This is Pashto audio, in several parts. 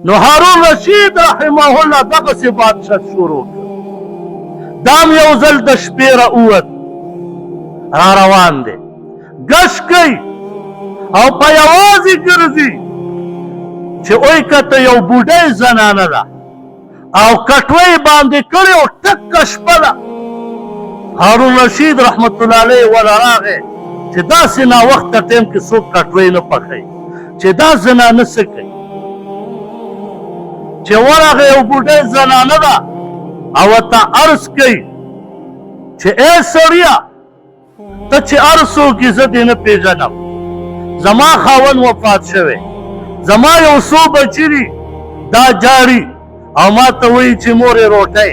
نو هارون رشید رحمه الله دغسې بادشاه شروع کړ. دام یو ځل د شپې راووت، را روان دی، ګشت کوي او په یوازې ګرځي چې اوی کته یو بوډۍ زنانه ده او کټوۍ باندې کړې او ټکه شپه ده. هارون رشید رحمت الله علیه ورراغی چې داسې ناوخته ټیم کې څوک کټوۍ نه پخوي، چې دا زنانه څه کوي. چې ورغی یو بوډۍ زنانه ده او ورته عرض کوي چې ای سړیه، ته چې هر څوک یې زه دې نه پېژنم، زما خاوند وفات شوی، زما یو څو بچي دي دا جاړي او ما ته وایي چې مورې روټۍ،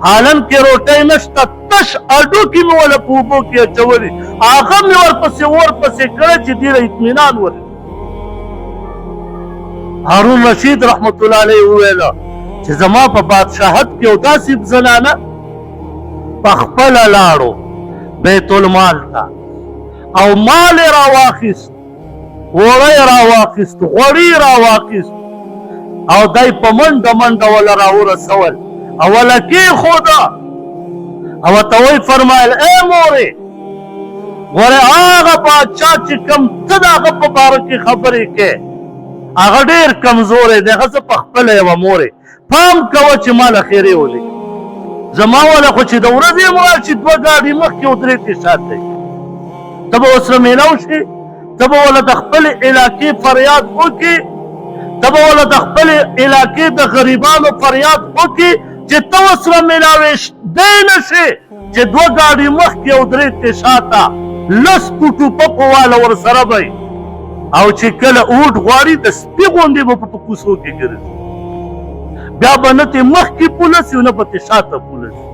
حالن کې روټۍ نشته، تش اډوکي مې وله په اوبو کې اچولي، هغه مې ورپسې کړی چې دې له اطمینان ولري. هارون رشید رحمت الله علیه وویله چې زما په بادشاهت کې یو داسې زنانه پخپله لاړو بیت المال ته او مال یې راواخیست، وړی یې راواخیست، غوړي یې راواخیست او دی په منډه منډه وله راورسول او وله کېښوده او ورته ویې فرمایل ای مورې، ګورې هغه بادشاه چې کوم ته د هغه په باره کې خبرې کوې هغه ډېر کمزوری دی، هغه زه پخپله یمه مورې، پام کوه چې ما له خیرې ولیکي. زما والا خو چې د ورځې یم راشي 2 ګاډي مخکې او 3 کې شاته ته به ورسره میلاو شې، ته به وله د خپلې علاقې فریاد وکړې، ته به وله د خپلې علاقې د غریبانو فریاد وکړې چې ته ورسره میلاوېدی نه شې چې 2 ګاډي مخکې او 3 کې شاته 10 ټوپکو واله ورسره به او چې کله اوټ غواړي د سپي غوندې به په کوڅو کې ګرځي، بیا به نه ترې مخکې پوله سي او نه به ترې شاته پوله سي.